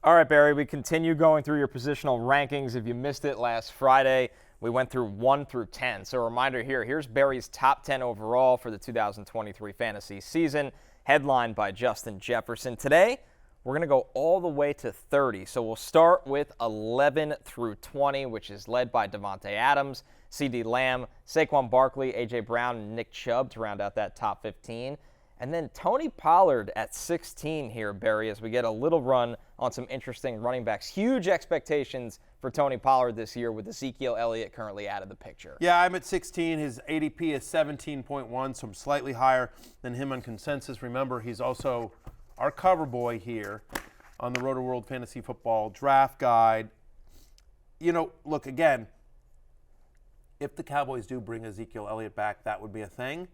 All right, Barry, we continue going through your positional rankings. If you missed it last Friday, we went through 1 through 10. So a reminder here, here's Barry's top 10 overall for the 2023 fantasy season, headlined by Justin Jefferson. Today, we're going to go all the way to 30. So we'll start with 11 through 20, which is led by Devontae Adams, CeeDee Lamb, Saquon Barkley, A.J. Brown, and Nick Chubb to round out that top 15. And then Tony Pollard at 16 here, Barry, as we get a little run on some interesting running backs. Huge expectations for Tony Pollard this year with Ezekiel Elliott currently out of the picture. Yeah, I'm at 16. His ADP is 17.1, so I'm slightly higher than him on consensus. Remember, he's also our cover boy here on the Roto World Fantasy Football Draft Guide. You know, look, again, if the Cowboys do bring Ezekiel Elliott back, that would be a thing.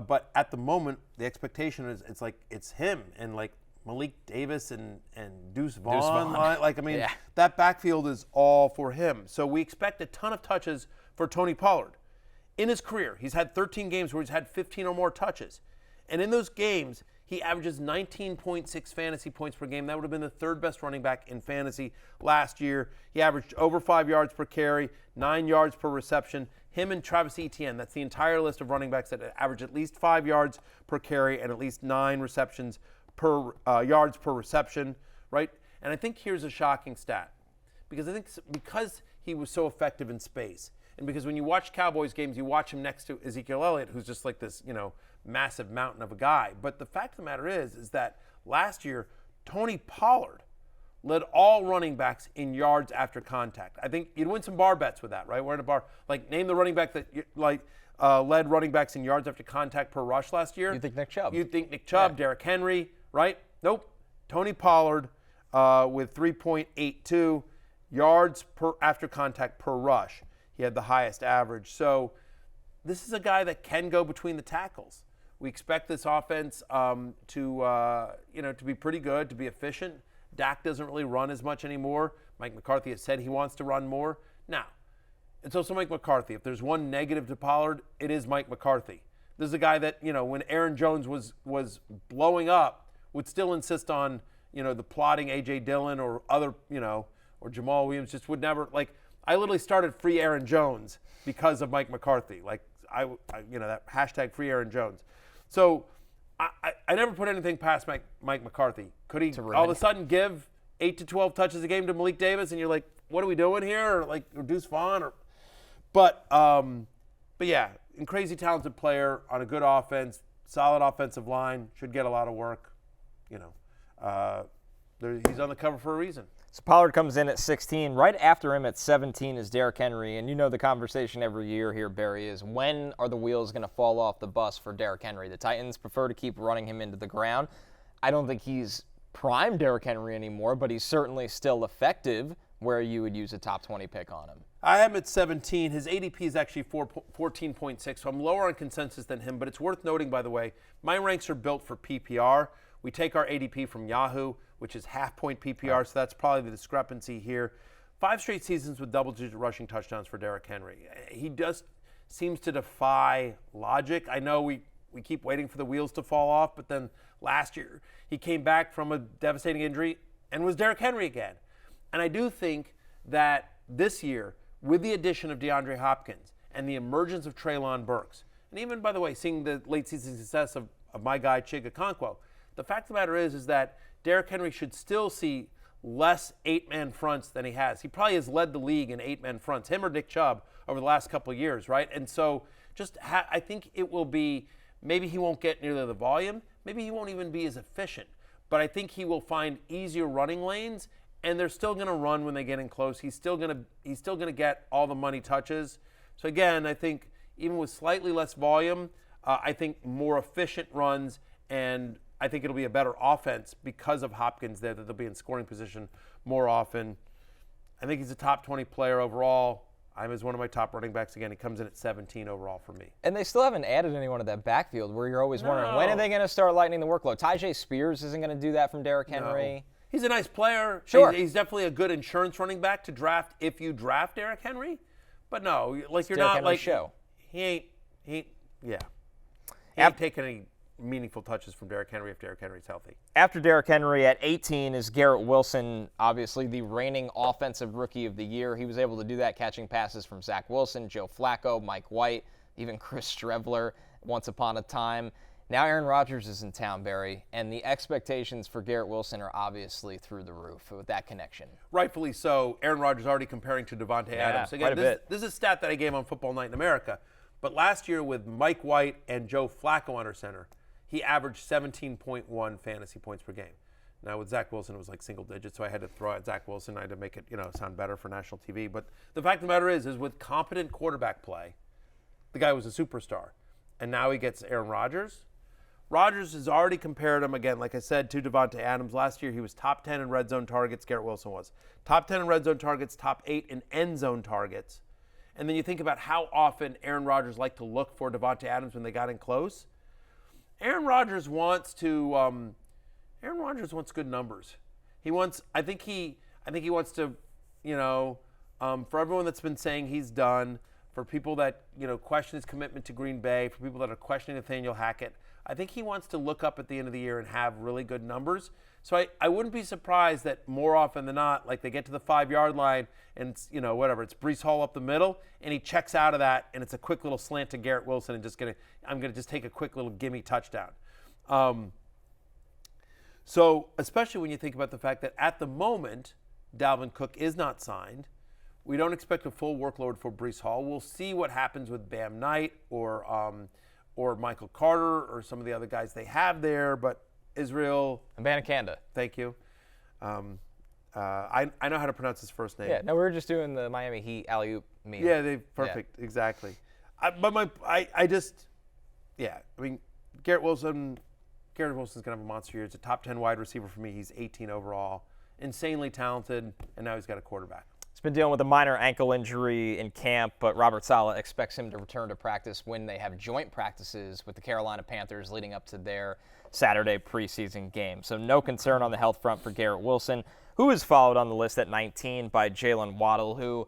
But at the moment, the expectation is it's him and like Malik Davis and Deuce Vaughn. That backfield is all for him. So we expect a ton of touches for Tony Pollard. In his career, he's had 13 games where he's had 15 or more touches. And in those games, he averages 19.6 fantasy points per game. That would have been the third best running back in fantasy last year. He averaged over 5 yards per carry, 9 yards per reception. Him and Travis Etienne, that's the entire list of running backs that average at least 5 yards per carry and at least 9 receptions per yards per reception, right? And I think here's a shocking stat because he was so effective in space, and because when you watch Cowboys games, you watch him next to Ezekiel Elliott, who's just like this, massive mountain of a guy. But the fact of the matter is that last year, Tony Pollard led all running backs in yards after contact. I think you'd win some bar bets with that, right? We're in a bar. Name the running back that led running backs in yards after contact per rush last year. You think Nick Chubb? You'd think Nick Chubb, yeah. Derrick Henry, right? Nope. Tony Pollard with 3.82 yards per after contact per rush. He had the highest average. So this is a guy that can go between the tackles. We expect this offense to be pretty good, to be efficient. Dak doesn't really run as much anymore. Mike McCarthy has said he wants to run more. Now, it's also Mike McCarthy. If there's one negative to Pollard, it is Mike McCarthy. This is a guy that, when Aaron Jones was blowing up, would still insist on, the plotting A.J. Dillon or other, or Jamal Williams, just would never, I literally started free Aaron Jones because of Mike McCarthy. That hashtag free Aaron Jones. So I never put anything past Mike McCarthy. Could he all of a sudden give 8 to 12 touches a game to Malik Davis, and you're like, what are we doing here? Or Deuce Vaughn? But yeah, and crazy talented player on a good offense, solid offensive line, should get a lot of work. He's on the cover for a reason. So Pollard comes in at 16. Right after him at 17 is Derrick Henry. And the conversation every year here, Barry, is when are the wheels going to fall off the bus for Derrick Henry? The Titans prefer to keep running him into the ground. I don't think he's prime Derrick Henry anymore, but he's certainly still effective where you would use a top 20 pick on him. I am at 17. His ADP is actually 14.6, so I'm lower on consensus than him. But it's worth noting, by the way, my ranks are built for PPR. We take our ADP from Yahoo, which is half-point PPR, so that's probably the discrepancy here. 5 straight seasons with double-digit rushing touchdowns for Derrick Henry. He just seems to defy logic. I know we keep waiting for the wheels to fall off, but then last year he came back from a devastating injury and was Derrick Henry again. And I do think that this year, with the addition of DeAndre Hopkins and the emergence of Treylon Burks, and even, by the way, seeing the late-season success of my guy Chig Okonkwo, the fact of the matter is that Derrick Henry should still see less 8-man fronts than he has. He probably has led the league in 8-man fronts, him or Nick Chubb, over the last couple of years, right? And so I think it will be, maybe he won't get nearly the volume, maybe he won't even be as efficient, but I think he will find easier running lanes, and they're still going to run when they get in close. He's still going to get all the money touches. So again, I think even with slightly less volume, I think more efficient runs, and I think it'll be a better offense because of Hopkins there, that they'll be in scoring position more often. I think he's a top 20 player overall. I'm as one of my top running backs again. He comes in at 17 overall for me. And they still haven't added anyone to that backfield where you're always wondering, when are they going to start lightening the workload? Tyjae Spears isn't going to do that from Derrick Henry. No. He's a nice player. Sure. He's definitely a good insurance running back to draft if you draft Derrick Henry. But no, you're Derrick not Henry's show. He ain't taking any meaningful touches from Derrick Henry if Derrick Henry's healthy. After Derrick Henry at 18 is Garrett Wilson, obviously the reigning Offensive Rookie of the Year. He was able to do that catching passes from Zach Wilson, Joe Flacco, Mike White, even Cris once upon a time. Now Aaron Rodgers is in town, Barry, and the expectations for Garrett Wilson are obviously through the roof with that connection. Rightfully so. Aaron Rodgers already comparing to Davante Adams. Again, this is a stat that I gave on Football Night in America. But last year with Mike White and Joe Flacco under center, he averaged 17.1 fantasy points per game. Now with Zach Wilson, it was like single digits, so I had to throw out Zach Wilson. I had to make it, sound better for national TV. But the fact of the matter is with competent quarterback play, the guy was a superstar. And now he gets Aaron Rodgers. Rodgers has already compared him, again, like I said, to Davante Adams. Last year, he was top 10 in red zone targets. Garrett Wilson was. Top 10 in red zone targets, top 8 in end zone targets. And then you think about how often Aaron Rodgers liked to look for Davante Adams when they got in close. Aaron Rodgers wants good numbers. I think he wants to, for everyone that's been saying he's done, for people that, question his commitment to Green Bay, for people that are questioning Nathaniel Hackett, I think he wants to look up at the end of the year and have really good numbers. So I wouldn't be surprised that more often than not, like they get to the 5-yard line and it's, it's Breece Hall up the middle and he checks out of that and it's a quick little slant to Garrett Wilson and I'm going to just take a quick little gimme touchdown. So especially when you think about the fact that at the moment, Dalvin Cook is not signed. We don't expect a full workload for Breece Hall. We'll see what happens with Bam Knight or Michael Carter or some of the other guys they have there, but Israel Abanikanda. Thank you. I know how to pronounce his first name. Yeah, no, we were just doing the Miami Heat alley-oop meme. Yeah, perfect, yeah. Exactly. Garrett Wilson's going to have a monster year. He's a top 10 wide receiver for me. He's 18 overall. Insanely talented, and now he's got a quarterback. He's been dealing with a minor ankle injury in camp, but Robert Saleh expects him to return to practice when they have joint practices with the Carolina Panthers leading up to their Saturday preseason game. So no concern on the health front for Garrett Wilson, who is followed on the list at 19 by Jaylen Waddle, who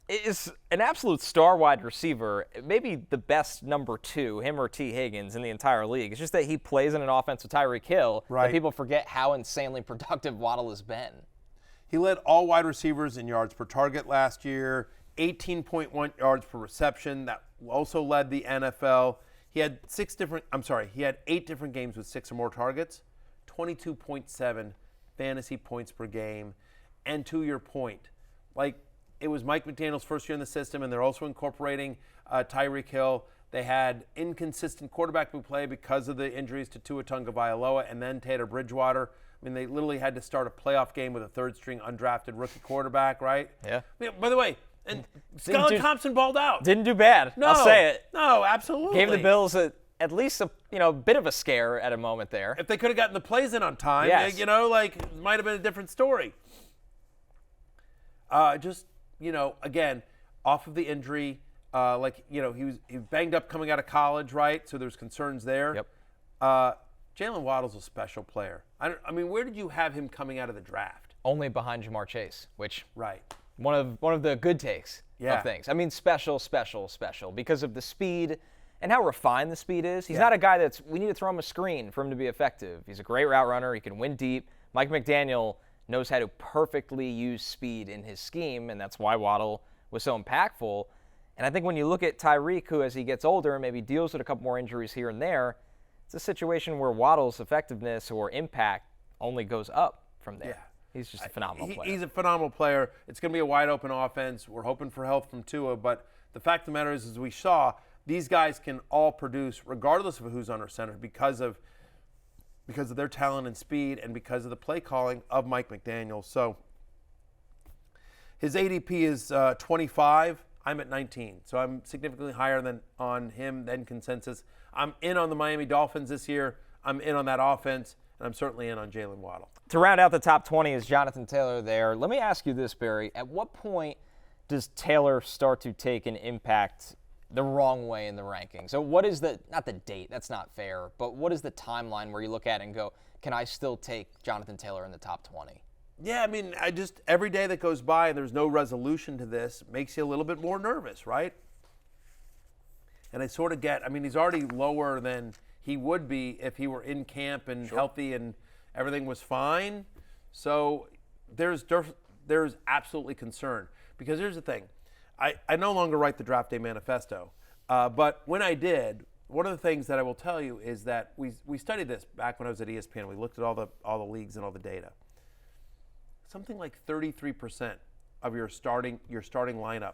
is an absolute star wide receiver, maybe the best number 2, him or T. Higgins, in the entire league. It's just that he plays in an offense with Tyreek Hill, right. That people forget how insanely productive Waddle has been. He led all wide receivers in yards per target last year, 18.1 yards per reception. That also led the NFL. He had 8 different games with 6 or more targets, 22.7 fantasy points per game. And to your point, it was Mike McDaniel's first year in the system, and they're also incorporating Tyreek Hill. They had inconsistent quarterback play because of the injuries to Tua Tagovailoa and then Teddy Bridgewater. I mean, they literally had to start a playoff game with a third-string undrafted rookie quarterback, right? Yeah. By the way, and Skylar Thompson balled out. Didn't do bad. No, I'll say it. No, absolutely. Gave the Bills at least a bit of a scare at a moment there. If they could have gotten the plays in on time, yes. It might have been a different story. Again, off of the injury, he was banged up coming out of college, right? So there's concerns there. Yep. Jalen Waddle's a special player. Where did you have him coming out of the draft? Only behind Jamar Chase, which right. One of the good takes yeah. of things. Special because of the speed and how refined the speed is. He's not a guy we need to throw him a screen for him to be effective. He's a great route runner. He can win deep. Mike McDaniel knows how to perfectly use speed in his scheme, and that's why Waddle was so impactful. And I think when you look at Tyreek, who as he gets older maybe deals with a couple more injuries here and there, it's a situation where Waddle's effectiveness or impact only goes up from there. Yeah. He's just a phenomenal player. He's a phenomenal player. It's going to be a wide-open offense. We're hoping for help from Tua, but the fact of the matter is, as we saw, these guys can all produce regardless of who's under center because of their talent and speed and because of the play calling of Mike McDaniel. So his ADP is 25. I'm at 19, so I'm significantly higher on him than consensus. I'm in on the Miami Dolphins this year. I'm in on that offense, and I'm certainly in on Jaylen Waddle. To round out the top 20 is Jonathan Taylor there. Let me ask you this, Barry. At what point does Taylor start to take an impact the wrong way in the rankings? So what is not the date, that's not fair, but what is the timeline where you look at it and go, can I still take Jonathan Taylor in the top 20? Yeah, every day that goes by and there's no resolution to this makes you a little bit more nervous, right? And I sort of get, he's already lower than he would be if he were in camp and healthy and everything was fine. So there's absolutely concern. Because here's the thing. I no longer write the draft day manifesto. But when I did, one of the things that I will tell you is that we studied this back when I was at ESPN. We looked at all the leagues and all the data. Something like 33% of your starting lineup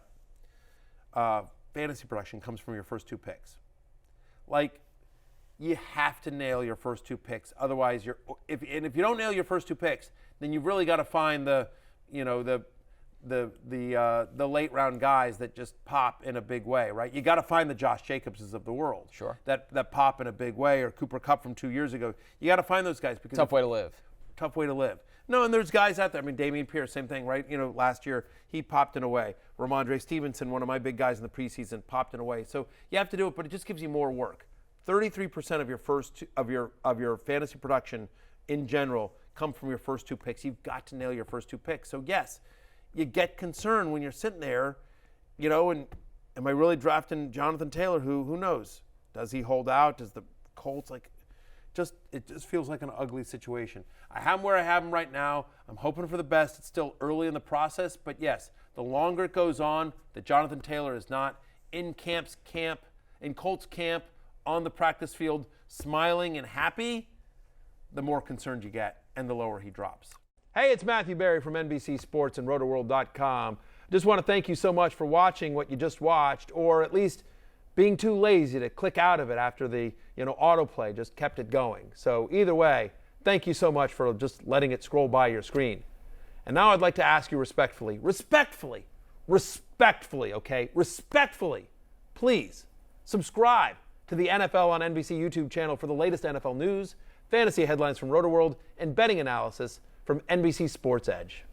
fantasy production comes from your first 2 picks. Like, you have to nail your first 2 picks. Otherwise, if you don't nail your first 2 picks, then you've really got to find the late round guys that just pop in a big way, right? You got to find the Josh Jacobses of the world, sure, that pop in a big way, or Cooper Kupp from 2 years ago. You got to find those guys because tough way to live. Tough way to live. No, and there's guys out there. I mean, Dameon Pierce, same thing, right? last year he popped in a way. Ramondre Stevenson, one of my big guys in the preseason, popped in a way. So you have to do it, but it just gives you more work. 33% of your fantasy production in general come from your first 2 picks. You've got to nail your first 2 picks. So yes, you get concerned when you're sitting there, and am I really drafting Jonathan Taylor? Who knows? Does he hold out? Does the Colts it just feels like an ugly situation. I have him where I have him right now. I'm hoping for the best. It's still early in the process, but yes, the longer it goes on, that Jonathan Taylor is not in Colts camp, on the practice field, smiling and happy, the more concerned you get and the lower he drops. Hey, it's Matthew Berry from NBC Sports and RotoWorld.com. Just want to thank you so much for watching what you just watched, or at least being too lazy to click out of it after the autoplay just kept it going. So either way, thank you so much for just letting it scroll by your screen. And now I'd like to ask you respectfully, please subscribe to the NFL on NBC YouTube channel for the latest NFL news, fantasy headlines from RotoWorld, and betting analysis from NBC Sports Edge.